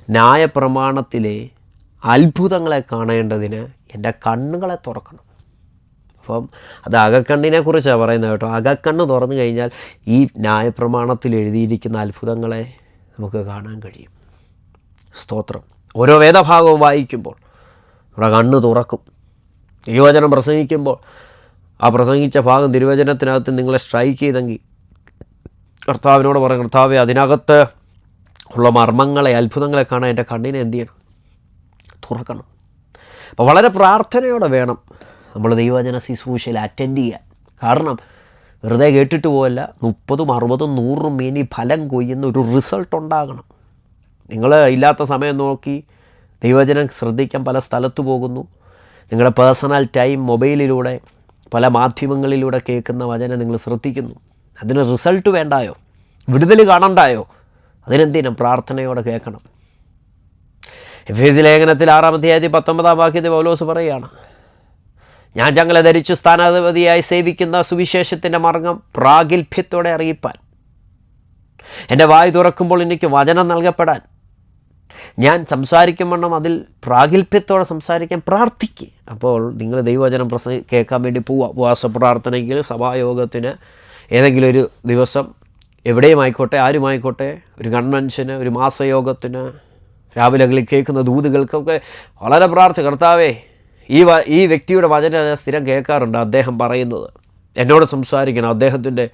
ന്യായപ്രമാണത്തിലെ അത്ഭുതങ്ങളെ കാണേണ്ടതിന് എൻ്റെ കണ്ണുകളെ തുറക്കണം. അപ്പം അത് അകക്കണ്ണിനെ കുറിച്ചാണ് പറയുന്നത് കേട്ടോ. അകക്കണ്ണ് തുറന്നു കഴിഞ്ഞാൽ ഈ ന്യായപ്രമാണത്തിൽ എഴുതിയിരിക്കുന്ന അത്ഭുതങ്ങളെ നമുക്ക് കാണാൻ കഴിയും. സ്തോത്രം. ഓരോ വേദഭാഗവും വായിക്കുമ്പോൾ നമ്മുടെ കണ്ണ് തുറക്കും. തിരുവചനം പ്രസംഗിക്കുമ്പോൾ ആ പ്രസംഗിച്ച ഭാഗം തിരുവചനത്തിനകത്ത് നിങ്ങളെ സ്ട്രൈക്ക് ചെയ്തെങ്കിൽ കർത്താവിനോട് പറയും, കർത്താവെ അതിനകത്ത് ഉള്ള മർമ്മങ്ങളെ, അത്ഭുതങ്ങളെ കാണാൻ എൻ്റെ കണ്ണിനെ എന്ത് ചെയ്യണം? തുറക്കണം. അപ്പോൾ വളരെ പ്രാർത്ഥനയോടെ വേണം നമ്മൾ ദൈവവചന ശുശ്രൂഷയിൽ അറ്റൻഡ് ചെയ്യാൻ. കാരണം വെറുതെ കേട്ടിട്ട് പോകല്ല, 30, 60, 100 മേനി ഫലം കൊയ്യുന്ന ഒരു റിസൾട്ട് ഉണ്ടാകണം. നിങ്ങൾ ഇല്ലാത്ത സമയം നോക്കി ദൈവവചനം ശ്രദ്ധിക്കാൻ പല സ്ഥലത്ത് പോകുന്നു. നിങ്ങളുടെ പേഴ്സണൽ ടൈം മൊബൈലിലൂടെ പല മാധ്യമങ്ങളിലൂടെ കേൾക്കുന്ന വചനം നിങ്ങൾ ശ്രദ്ധിക്കുന്നു. അതിന് റിസൾട്ട് വേണ്ടായോ? വിടുതൽ കാണണ്ടായോ? അതിനെന്തിനും പ്രാർത്ഥനയോടെ കേൾക്കണം. എഫേസ്യ ലേഖനത്തിൽ 6-ാം അധ്യായത്തിൽ 19-ാം വാക്യത്തിൽ പൗലോസ് പറയുകയാണ്, ഞാൻ ചങ്ങല ധരിച്ചു സ്ഥാനാധിപതിയായി സേവിക്കുന്ന സുവിശേഷത്തിൻ്റെ മാർഗം പ്രാഗൽഭ്യത്തോടെ അറിയിപ്പാൻ, എൻ്റെ വായ് തുറക്കുമ്പോൾ എനിക്ക് വചനം നൽകപ്പെടാൻ, ഞാൻ സംസാരിക്കുമ്പോൾ അതിൽ പ്രാഗൽഭ്യത്തോടെ സംസാരിക്കാൻ പ്രാർത്ഥിക്കുക. അപ്പോൾ നിങ്ങൾ ദൈവവചനം കേൾക്കാൻ വേണ്ടി പോവുക. ഉപവാസ പ്രാർത്ഥനയ്ക്ക്, സഭായോഗത്തിന്, ഏതെങ്കിലും ഒരു ദിവസം, എവിടെയുമായിക്കോട്ടെ, ആരുമായിക്കോട്ടെ, ഒരു കൺവെൻഷന്, ഒരു മാസയോഗത്തിന്, രാവിലെകളിൽ കേൾക്കുന്ന ദൂതുകൾക്കൊക്കെ വളരെ കർത്താവേ ഈ വ്യക്തിയുടെ വചനം ഞാൻ സ്ഥിരം കേൾക്കാറുണ്ട്, അദ്ദേഹം പറയുന്നത് എന്നോട് സംസാരിക്കണം, അദ്ദേഹത്തിൻ്റെ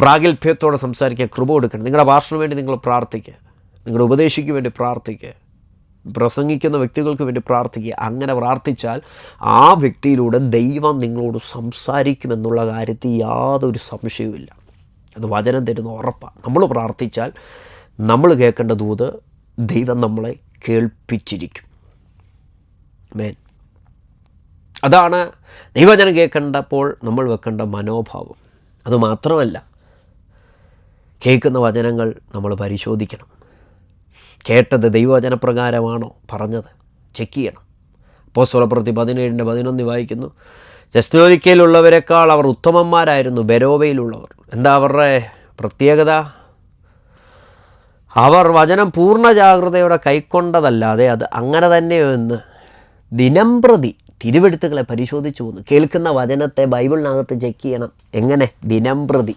പ്രാഗൽഭ്യത്തോടെ സംസാരിക്കാൻ കൃപ കൊടുക്കണം. നിങ്ങളുടെ ഭാഷയ്ക്ക് വേണ്ടി നിങ്ങൾ പ്രാർത്ഥിക്കുക, നിങ്ങളുടെ ഉപദേശിക്ക് വേണ്ടി പ്രാർത്ഥിക്കുക, പ്രസംഗിക്കുന്ന വ്യക്തികൾക്ക് വേണ്ടി പ്രാർത്ഥിക്കുക. അങ്ങനെ പ്രാർത്ഥിച്ചാൽ ആ വ്യക്തിയിലൂടെ ദൈവം നിങ്ങളോട് സംസാരിക്കുമെന്നുള്ള കാര്യത്തിൽ യാതൊരു സംശയവുമില്ല. അത് വചനം തരുന്ന ഉറപ്പാണ്. നമ്മൾ പ്രാർത്ഥിച്ചാൽ നമ്മൾ കേൾക്കേണ്ട ദൂത് ദൈവം നമ്മളെ കേൾപ്പിച്ചിരിക്കും. മേൻ. അതാണ് ദൈവവചനം കേൾക്കേണ്ടപ്പോൾ നമ്മൾ വെക്കേണ്ട മനോഭാവം. അതുമാത്രമല്ല, കേൾക്കുന്ന വചനങ്ങൾ നമ്മൾ പരിശോധിക്കണം. കേട്ടത് ദൈവവചനപ്രകാരമാണോ പറഞ്ഞത്? ചെക്ക് ചെയ്യണം. അപ്പോസ്തലപ്രവൃത്തി 17:11 വായിക്കുന്നു, തെസ്സലോനിക്കയിലുള്ളവരെക്കാൾ അവർ ഉത്തമന്മാരായിരുന്നു ബെരോവയിലുള്ളവർ. എന്താ അവരുടെ പ്രത്യേകത? അവർ വചനം പൂർണ്ണ ജാഗ്രതയോടെ കൈക്കൊണ്ടതല്ലാതെ അത് അങ്ങനെ തന്നെയോ എന്ന് ദിനംപ്രതി തിരുവെഴുത്തുകളെ പരിശോധിച്ചു പോകുന്നു. കേൾക്കുന്ന വചനത്തെ ബൈബിളിനകത്ത് ചെക്ക് ചെയ്യണം. എങ്ങനെ? ദിനംപ്രതി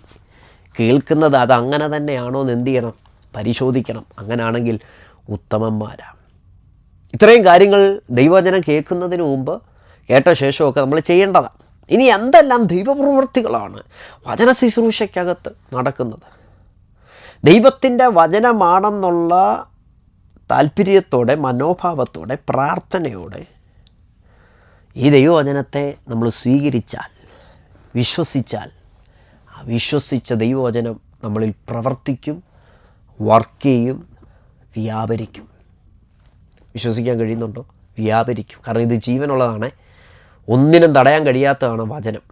കേൾക്കുന്നത് അത് അങ്ങനെ തന്നെയാണോ എന്ന് എന്ത് ചെയ്യണം? പരിശോധിക്കണം. അങ്ങനെയാണെങ്കിൽ ഉത്തമന്മാരാണ്. ഇത്രയും കാര്യങ്ങൾ ദൈവവചനം കേൾക്കുന്നതിന് മുമ്പ് കേട്ട ശേഷമൊക്കെ നമ്മൾ ചെയ്യേണ്ടതാണ്. ഇനി എന്തെല്ലാം ദൈവപ്രവൃത്തികളാണ് വചന ശുശ്രൂഷയ്ക്കകത്ത് നടക്കുന്നത്? ദൈവത്തിൻ്റെ വചനമാണെന്നുള്ള താല്പര്യത്തോടെ, മനോഭാവത്തോടെ, പ്രാർത്ഥനയോടെ ഈ ദൈവവചനത്തെ നമ്മൾ സ്വീകരിച്ചാൽ, വിശ്വസിച്ചാൽ, ആ വിശ്വസിച്ച ദൈവവചനം നമ്മളിൽ പ്രവർത്തിക്കും, വർക്ക് ചെയ്യും, വ്യാപരിക്കും. വിശ്വസിക്കാൻ കഴിയുന്നുണ്ടോ? വ്യാപരിക്കും. കാരണം ഇത് ജീവനുള്ളതാണ്. ഒന്നിനും തടയാൻ കഴിയാത്തതാണ് വചനം.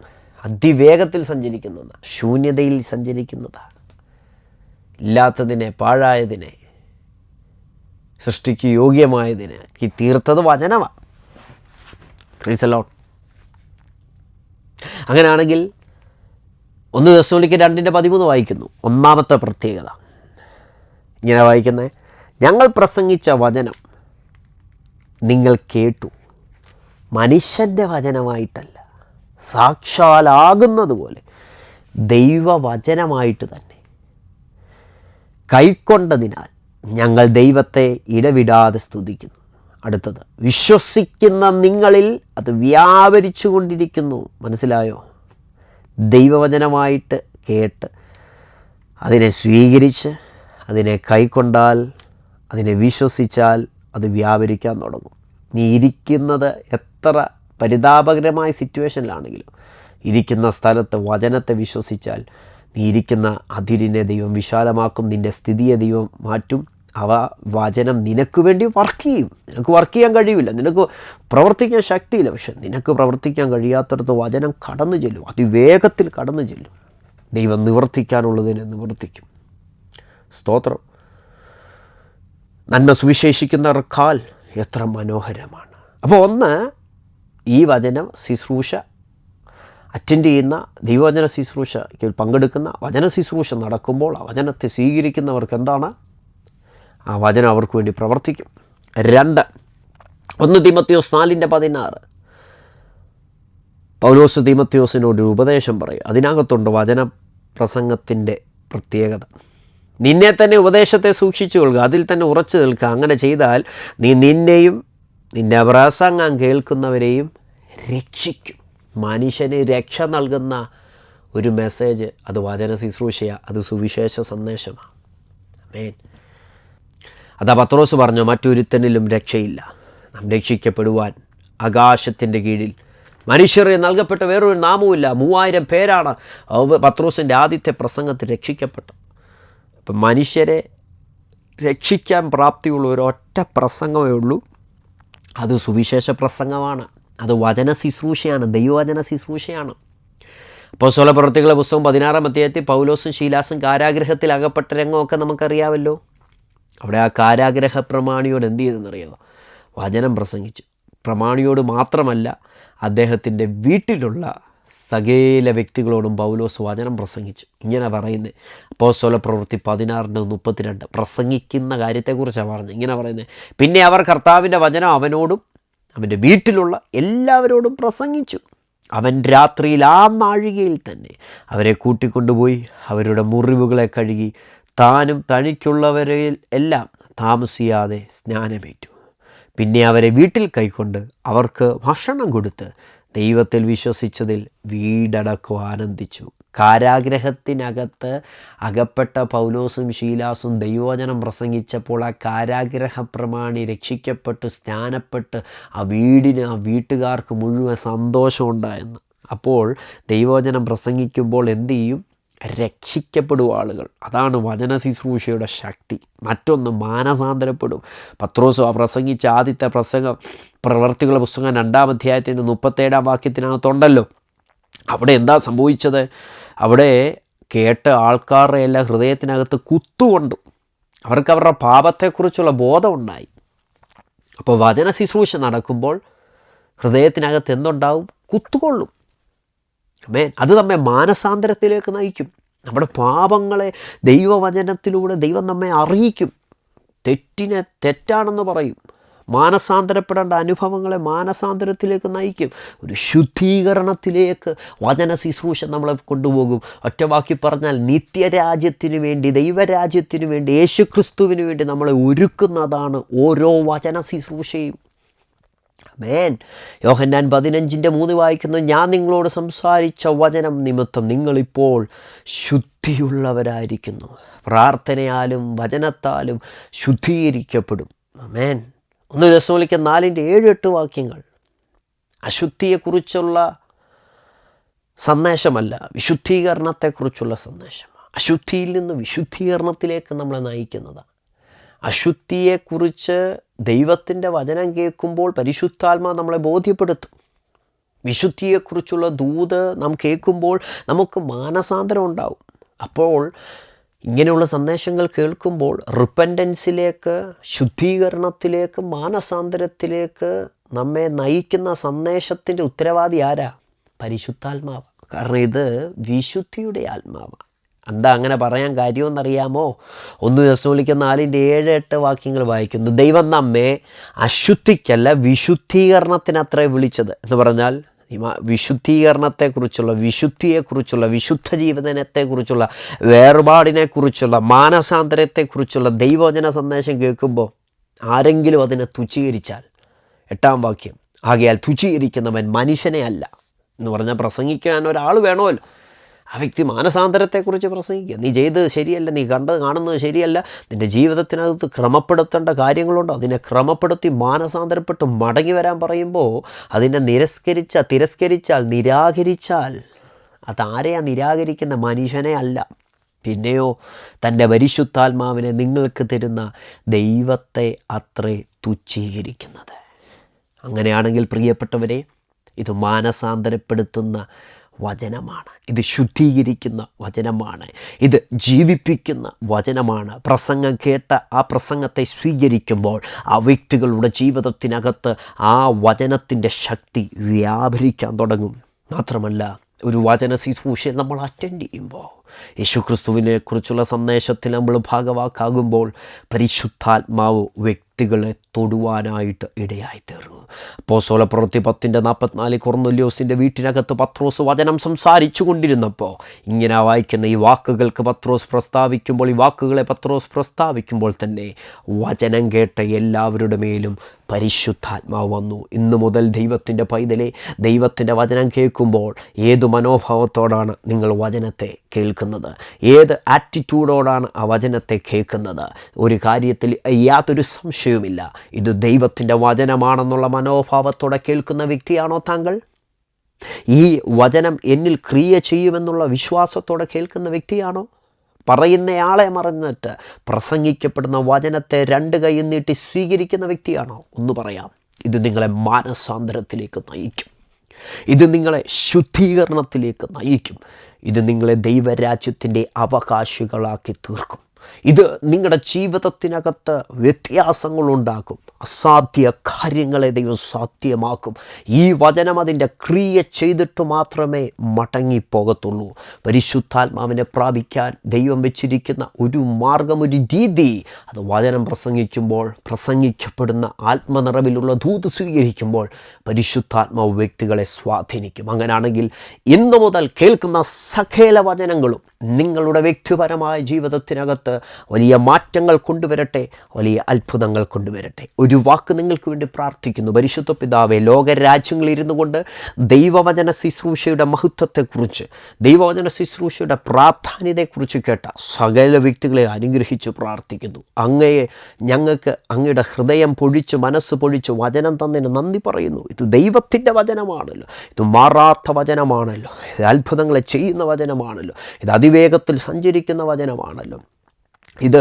അതിവേഗത്തിൽ സഞ്ചരിക്കുന്നതാണ്, ശൂന്യതയിൽ സഞ്ചരിക്കുന്നതാണ്. ഇല്ലാത്തതിനെ, പാഴായതിനെ, സൃഷ്ടിക്ക് യോഗ്യമായതിനെ തീർത്തത് വചനമാണ്. Praise the Lord. അങ്ങനെയാണെങ്കിൽ 1 തെസ്സലോനിക്കർ 2:13 വായിക്കുന്നു. ഒന്നാമത്തെ പ്രത്യേകത ഇങ്ങനെ വായിക്കുന്നത്, ഞങ്ങൾ പ്രസംഗിച്ച വചനം നിങ്ങൾ കേട്ടു, മനുഷ്യൻ്റെ വചനമായിട്ടല്ല, സാക്ഷാലാകുന്നത് പോലെ ദൈവവചനമായിട്ട് തന്നെ കൈക്കൊണ്ടതിനാൽ ഞങ്ങൾ ദൈവത്തെ ഇടവിടാതെ സ്തുതിക്കുന്നു. അടുത്തത്, വിശ്വസിക്കുന്ന നിങ്ങളിൽ അത് വ്യാപരിച്ചു കൊണ്ടിരിക്കുന്നു. മനസ്സിലായോ? ദൈവവചനമായിട്ട് കേട്ട് അതിനെ സ്വീകരിച്ച് അതിനെ കൈക്കൊണ്ടാൽ, അതിനെ വിശ്വസിച്ചാൽ അത് വ്യാപരിക്കാൻ തുടങ്ങും. നീ ഇരിക്കുന്നത് എത്ര പരിതാപകരമായ സിറ്റുവേഷനിലാണെങ്കിലും ഇരിക്കുന്ന സ്ഥലത്ത് വചനത്തെ വിശ്വസിച്ചാൽ നീ ഇരിക്കുന്ന അതിരിനെ ദൈവം വിശാലമാക്കും, നിൻ്റെ സ്ഥിതിയെ ദൈവം മാറ്റും. അവ വചനം നിനക്ക് വേണ്ടി വർക്ക് ചെയ്യും. നിനക്ക് വർക്ക് ചെയ്യാൻ കഴിയില്ല, നിനക്ക് പ്രവർത്തിക്കാൻ ശക്തിയില്ല, പക്ഷെ നിനക്ക് പ്രവർത്തിക്കാൻ കഴിയാത്തടത്ത് വചനം കടന്നു ചെല്ലും, അതിവേഗത്തിൽ കടന്നു ചെല്ലും. ദൈവം നിവർത്തിക്കാനുള്ളതിനെ നിവർത്തിക്കും. സ്തോത്രം. നന്മ സുവിശേഷിക്കുന്നവർ കാൽ എത്ര മനോഹരമാണ്. അപ്പോൾ ഒന്ന്, ഈ വചനം ശുശ്രൂഷ അറ്റൻഡ് ചെയ്യുന്ന, ദൈവവചന ശുശ്രൂഷയ്ക്ക് പങ്കെടുക്കുന്ന, വചന ശുശ്രൂഷ നടക്കുമ്പോൾ ആ വചനത്തെ സ്വീകരിക്കുന്നവർക്ക് എന്താണ്? ആ വചനം അവർക്ക് വേണ്ടി പ്രവർത്തിക്കും. 2, 1 തീമോഥെയോസ് 4:16 പൗലോസ് തീമോഥെയോസിനോട് ഉപദേശം പറയും. അതിനകത്തുണ്ട് വചന പ്രസംഗത്തിൻ്റെ പ്രത്യേകത. നിന്നെ തന്നെ ഉപദേശത്തെ സൂക്ഷിച്ചു കൊള്ളുക, അതിൽ തന്നെ ഉറച്ചു നിൽക്കുക. അങ്ങനെ ചെയ്താൽ നീ നിന്നെയും നിൻ്റെ പ്രസംഗം കേൾക്കുന്നവരെയും രക്ഷിക്കും. മനുഷ്യന് രക്ഷ നൽകുന്ന ഒരു മെസ്സേജ്, അത് വചന ശുശ്രൂഷയാണ്, അത് സുവിശേഷ സന്ദേശമാണ്. ആമേൻ. അതാ പത്രോസ് പറഞ്ഞു, മറ്റൊരുത്തനിലും രക്ഷയില്ല. നാം രക്ഷിക്കപ്പെടുവാൻ ആകാശത്തിൻ്റെ കീഴിൽ മനുഷ്യരെ നൽകപ്പെട്ട വേറൊരു നാമവുമില്ല. 3000 പേരാണ് പത്രോസിൻ്റെ ആദ്യത്തെ പ്രസംഗത്തിൽ രക്ഷിക്കപ്പെട്ടത്. അപ്പം മനുഷ്യരെ രക്ഷിക്കാൻ പ്രാപ്തിയുള്ള ഒരൊറ്റ പ്രസംഗമേ ഉള്ളൂ, അത് സുവിശേഷ പ്രസംഗമാണ്, അത് വചന ശുശ്രൂഷയാണ്, ദൈവവചന ശുശ്രൂഷയാണ്. അപ്പോസ്തലപ്രവൃത്തികളുടെ പുസ്തകം 16-ാം അധ്യായത്തിൽ പൗലോസും ശീലാസും കാരാഗ്രഹത്തിൽ അകപ്പെട്ട രംഗമൊക്കെ നമുക്കറിയാമല്ലോ. അവിടെ ആ കാരാഗ്രഹ പ്രമാണിയോട് എന്ത് ചെയ്തെന്നറിയാമോ? വചനം പ്രസംഗിച്ചു. പ്രമാണിയോട് മാത്രമല്ല, അദ്ദേഹത്തിൻ്റെ വീട്ടിലുള്ള സകല വ്യക്തികളോടും പൗലോസ് വചനം പ്രസംഗിച്ചു. ഇങ്ങനെ പറയുന്നത് അപ്പോസ്തലപ്രവൃത്തി 16:32 പ്രസംഗിക്കുന്ന കാര്യത്തെക്കുറിച്ചാണ് പറഞ്ഞത്. ഇങ്ങനെ പറയുന്നത്, പിന്നെ അവർ കർത്താവിൻ്റെ വചനം അവനോടും അവൻ്റെ വീട്ടിലുള്ള എല്ലാവരോടും പ്രസംഗിച്ചു. അവൻ രാത്രിയിൽ ആ നാഴികയിൽ തന്നെ അവരെ കൂട്ടിക്കൊണ്ടുപോയി അവരുടെ മുറിവുകളെ കഴുകി താനും തനിക്കുള്ളവരിൽ എല്ലാം താമസിയാതെ സ്നാനമേറ്റു. പിന്നെ അവരെ വീട്ടിൽ കൈക്കൊണ്ട് അവർക്ക് ഭക്ഷണം കൊടുത്ത് ദൈവത്തിൽ വിശ്വസിച്ചതിൽ വീടടക്കം ആനന്ദിച്ചു. കാരാഗ്രഹത്തിനകത്ത് അകപ്പെട്ട പൗലോസും ശീലാസും ദൈവവചനം പ്രസംഗിച്ചപ്പോൾ ആ കാരാഗ്രഹ പ്രമാണി രക്ഷിക്കപ്പെട്ട് സ്നാനപ്പെട്ട് ആ വീടിന്, ആ വീട്ടുകാർക്ക് മുഴുവൻ സന്തോഷമുണ്ടായെന്ന്. അപ്പോൾ ദൈവവചനം പ്രസംഗിക്കുമ്പോൾ എന്തു ചെയ്യും? രക്ഷിക്കപ്പെടും ആളുകൾ. അതാണ് വചന ശുശ്രൂഷയുടെ ശക്തി. മറ്റൊന്ന്, മാനസാന്തരപ്പെടും. പത്രോസ് പ്രസംഗിച്ച ആദ്യത്തെ പ്രസംഗം പ്രവർത്തികളുടെ പുസ്തകം 2-ാം അധ്യായത്തിൻ്റെ 37-ാം വാക്യത്തിനകത്തുണ്ടല്ലോ. അവിടെ എന്താ സംഭവിച്ചത്? അവിടെ കേട്ട ആൾക്കാരുടെ എല്ലാം ഹൃദയത്തിനകത്ത് കുത്തുകൊണ്ടു. അവർക്ക് അവരുടെ പാപത്തെക്കുറിച്ചുള്ള ബോധമുണ്ടായി. അപ്പോൾ വചന ശുശ്രൂഷ നടക്കുമ്പോൾ ഹൃദയത്തിനകത്ത് എന്തുണ്ടാവും? കുത്തുകൊള്ളും. അത് നമ്മെ മാനസാന്തരത്തിലേക്ക് നയിക്കും. നമ്മുടെ പാപങ്ങളെ ദൈവവചനത്തിലൂടെ ദൈവം നമ്മെ അറിയിക്കും. തെറ്റിനെ തെറ്റാണെന്ന് പറയും. മാനസാന്തരപ്പെടേണ്ട അനുഭവങ്ങളെ മാനസാന്തരത്തിലേക്ക് നയിക്കും. ഒരു ശുദ്ധീകരണത്തിലേക്ക് വചന ശുശ്രൂഷ നമ്മളെ കൊണ്ടുപോകും. ഒറ്റവാക്കി പറഞ്ഞാൽ നിത്യരാജ്യത്തിനു വേണ്ടി, ദൈവരാജ്യത്തിനു വേണ്ടി, യേശുക്രിസ്തുവിന് വേണ്ടി നമ്മളെ ഒരുക്കുന്നതാണ് ഓരോ വചന ശുശ്രൂഷയും. യോഹന്നാൻ 15:3 വായിക്കുന്നു, ഞാൻ നിങ്ങളോട് സംസാരിച്ച വചനം നിമിത്തം നിങ്ങളിപ്പോൾ ശുദ്ധിയുള്ളവരായിരിക്കുന്നു. പ്രാർത്ഥനയാലും വചനത്താലും ശുദ്ധീകരിക്കപ്പെടും. ആമേൻ. 1 തെസ്സലോനിക്കർ 4:7-8 വാക്യങ്ങൾ അശുദ്ധിയെക്കുറിച്ചുള്ള സന്ദേശമല്ല, വിശുദ്ധീകരണത്തെക്കുറിച്ചുള്ള സന്ദേശമാണ്. അശുദ്ധിയിൽ നിന്ന് വിശുദ്ധീകരണത്തിലേക്ക് നമ്മളെ നയിക്കുന്നതാണ്. അശുദ്ധിയെക്കുറിച്ച് ദൈവത്തിൻ്റെ വചനം കേൾക്കുമ്പോൾ പരിശുദ്ധാത്മാവ് നമ്മളെ ബോധ്യപ്പെടുത്തും. വിശുദ്ധിയെക്കുറിച്ചുള്ള ദൂത് നാം കേൾക്കുമ്പോൾ നമുക്ക് മാനസാന്തരം ഉണ്ടാവും. അപ്പോൾ ഇങ്ങനെയുള്ള സന്ദേശങ്ങൾ കേൾക്കുമ്പോൾ റിപ്പൻറ്റൻസിലേക്ക്, ശുദ്ധീകരണത്തിലേക്ക്, മാനസാന്തരത്തിലേക്ക് നമ്മെ നയിക്കുന്ന സന്ദേശത്തിൻ്റെ ഉത്തരവാദി ആരാ? പരിശുദ്ധാത്മാവ്. കാരണം ഇത് വിശുദ്ധിയുടെ ആത്മാവാണ്. എന്താ അങ്ങനെ പറയാൻ കാര്യമെന്നറിയാമോ? 1 തെസ്സലോനിക്കർ 4:7-8 വാക്യങ്ങൾ വായിക്കുന്നു, ദൈവം നമ്മെ അശുദ്ധിക്കല്ല വിശുദ്ധീകരണത്തിനത്രേ വിളിച്ചത് എന്ന് പറഞ്ഞാൽ വിശുദ്ധീകരണത്തെക്കുറിച്ചുള്ള, വിശുദ്ധിയെക്കുറിച്ചുള്ള, വിശുദ്ധ ജീവിതത്തെക്കുറിച്ചുള്ള, വേർപാടിനെക്കുറിച്ചുള്ള, മാനസാന്തരത്തെക്കുറിച്ചുള്ള ദൈവവചന സന്ദേശം കേൾക്കുമ്പോൾ ആരെങ്കിലും അതിനെ തുച്ഛീകരിച്ചാൽ, 8-ാം വാക്യം, ആകയാൽ തുച്ഛീകരിക്കുന്നവൻ മനുഷ്യനെ അല്ല എന്ന് പറഞ്ഞാൽ പ്രസംഗിക്കാൻ ഒരാൾ വേണമല്ലോ. ആ വ്യക്തി മാനസാന്തരത്തെക്കുറിച്ച് പ്രസംഗിക്കുക. നീ ചെയ്തത് ശരിയല്ല, നീ കാണുന്നത് ശരിയല്ല, നിൻ്റെ ജീവിതത്തിനകത്ത് ക്രമപ്പെടുത്തേണ്ട കാര്യങ്ങളുണ്ട്, അതിനെ ക്രമപ്പെടുത്തി മാനസാന്തരപ്പെട്ട് മടങ്ങി വരാൻ പറയുമ്പോൾ അതിനെ തിരസ്കരിച്ചാൽ, നിരാകരിച്ചാൽ, അതാരെയാണ് നിരാകരിക്കുന്ന? മനുഷ്യനെ അല്ല. പിന്നെയോ തൻ്റെ പരിശുദ്ധാത്മാവിനെ നിങ്ങൾക്ക് തരുന്ന ദൈവത്തെ അത്രേ തുച്ഛീകരിക്കുന്നത്. അങ്ങനെയാണെങ്കിൽ പ്രിയപ്പെട്ടവരെ, ഇത് മാനസാന്തരപ്പെടുത്തുന്ന വചനമാണ്, ഇത് ശുദ്ധീകരിക്കുന്ന വചനമാണ്, ഇത് ജീവിപ്പിക്കുന്ന വചനമാണ്. പ്രസംഗം കേട്ട ആ പ്രസംഗത്തെ സ്വീകരിക്കുമ്പോൾ ആ വ്യക്തികളുടെ ജീവിതത്തിനകത്ത് ആ വചനത്തിൻ്റെ ശക്തി വ്യാപരിക്കാൻ തുടങ്ങും. മാത്രമല്ല, ഒരു വചന ശുശ്രൂഷ നമ്മൾ അറ്റൻഡ് ചെയ്യുമ്പോൾ, യേശുക്രിസ്തുവിനെ കുറിച്ചുള്ള സന്ദേശത്തിൽ നമ്മൾ ഭാഗവാക്കാകുമ്പോൾ പരിശുദ്ധാത്മാവ് വ്യക്തികളെ തൊടുവാനായിട്ട് ഇടയായിത്തീർന്നു. അപ്പോസ്തലപ്രവൃത്തി 10:44 കൊർന്നൊല്യോസിൻ്റെ വീട്ടിനകത്ത് പത്രോസ് വചനം സംസാരിച്ചു കൊണ്ടിരുന്നപ്പോൾ ഇങ്ങനെ വായിക്കുന്ന ഈ വാക്കുകൾക്ക് പത്രോസ് പ്രസ്താവിക്കുമ്പോൾ തന്നെ വചനം കേട്ട എല്ലാവരുടെ മേലും പരിശുദ്ധാത്മാവ് വന്നു. ഇന്നു മുതൽ ദൈവത്തിൻ്റെ പൈതലെ, ദൈവത്തിൻ്റെ വചനം കേൾക്കുമ്പോൾ ഏതു മനോഭാവത്തോടാണ് നിങ്ങൾ വചനത്തെ കേൾക്കുന്നത്? ഏത് ആറ്റിറ്റ്യൂഡോടാണ് ആ വചനത്തെ കേൾക്കുന്നത്? ഒരു കാര്യത്തിൽ യാതൊരു സംശയവുമില്ല, ഇത് ദൈവത്തിൻ്റെ വചനമാണെന്നുള്ള മനോഭാവത്തോടെ കേൾക്കുന്ന വ്യക്തിയാണോ താങ്കൾ? ഈ വചനം എന്നിൽ ക്രിയ ചെയ്യുമെന്നുള്ള വിശ്വാസത്തോടെ കേൾക്കുന്ന വ്യക്തിയാണോ? പറയുന്നയാളെ മറന്നിട്ട് പ്രസംഗിക്കപ്പെടുന്ന വചനത്തെ 2 കൈ നീട്ടി സ്വീകരിക്കുന്ന വ്യക്തിയാണോ? ഒന്ന് പറയാം, ഇത് നിങ്ങളെ മാനസാന്തരത്തിലേക്ക് നയിക്കും. ഇത് നിങ്ങളെ ശുദ്ധീകരണത്തിലേക്ക് നയിക്കും. ഇത് നിങ്ങളെ ദൈവരാജ്യത്തിൻ്റെ അവകാശികളാക്കി തീർക്കും. ഇത് നിങ്ങളുടെ ജീവിതത്തിനകത്ത് വ്യത്യാസങ്ങളുണ്ടാക്കും. അസാധ്യ കാര്യങ്ങളെ ദൈവം സാധ്യമാക്കും. ഈ വചനം അതിൻ്റെ ക്രിയ ചെയ്തിട്ട് മാത്രമേ മടങ്ങിപ്പോകത്തുള്ളൂ. പരിശുദ്ധാത്മാവിനെ പ്രാപിക്കാൻ ദൈവം വെച്ചിരിക്കുന്ന ഒരു മാർഗം, ഒരു രീതി, അത് വചനം പ്രസംഗിക്കുമ്പോൾ, പ്രസംഗിക്കപ്പെടുന്ന ആത്മനിറവിലുള്ള ദൂത് സ്വീകരിക്കുമ്പോൾ പരിശുദ്ധാത്മാവ് വ്യക്തികളെ സ്വാധീനിക്കും. അങ്ങനെയാണെങ്കിൽ ഇന്നു മുതൽ കേൾക്കുന്ന സകല വചനങ്ങളും നിങ്ങളുടെ വ്യക്തിപരമായ ജീവിതത്തിനകത്ത് വലിയ മാറ്റങ്ങൾ കൊണ്ടുവരട്ടെ, വലിയ അത്ഭുതങ്ങൾ കൊണ്ടുവരട്ടെ. ഒരു വാക്ക് നിങ്ങൾക്ക് വേണ്ടി പ്രാർത്ഥിക്കുന്നു. പരിശുദ്ധ പിതാവേ, ലോകരാജ്യങ്ങളിൽ ഇരുന്നു കൊണ്ട് ദൈവവചന ശുശ്രൂഷയുടെ മഹത്വത്തെക്കുറിച്ച്, ദൈവവചന ശുശ്രൂഷയുടെ പ്രാധാന്യതയെക്കുറിച്ച് കേട്ട സകല വ്യക്തികളെ അനുഗ്രഹിച്ച് പ്രാർത്ഥിക്കുന്നു. അങ്ങയെ ഞങ്ങൾക്ക് അങ്ങയുടെ ഹൃദയം പൊഴിച്ച്, മനസ്സ് പൊഴിച്ച് വചനം തന്നതിന് നന്ദി പറയുന്നു. ഇത് ദൈവത്തിൻ്റെ വചനമാണല്ലോ, ഇത് മാറാത്ത വചനമാണല്ലോ, ഇത് അത്ഭുതങ്ങളെ ചെയ്യുന്ന വചനമാണല്ലോ, ഇത് അതിവേഗത്തിൽ സഞ്ചരിക്കുന്ന വചനമാണല്ലോ, ഇത്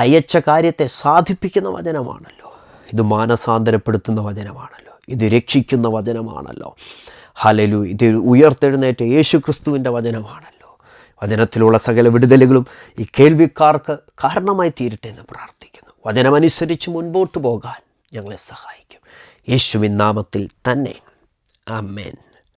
അയച്ച കാര്യത്തെ സാധിപ്പിക്കുന്ന വചനമാണല്ലോ, ഇത് മാനസാന്തരപ്പെടുത്തുന്ന വചനമാണല്ലോ, ഇത് രക്ഷിക്കുന്ന വചനമാണല്ലോ. ഹല്ലേലൂയ. ഇത് ഉയർത്തെഴുന്നേറ്റ യേശുക്രിസ്തുവിൻ്റെ വചനമാണല്ലോ. വചനത്തിലുള്ള സകല വിടുതലുകളും ഈ കേൾവിക്കാർക്ക് കാരണമായി തീരട്ടെ എന്ന് പ്രാർത്ഥിക്കുന്നു. വചനമനുസരിച്ച് മുൻപോട്ട് പോകാൻ ഞങ്ങളെ സഹായിക്കും. യേശുവിൻ നാമത്തിൽ തന്നെ. ആമേൻ.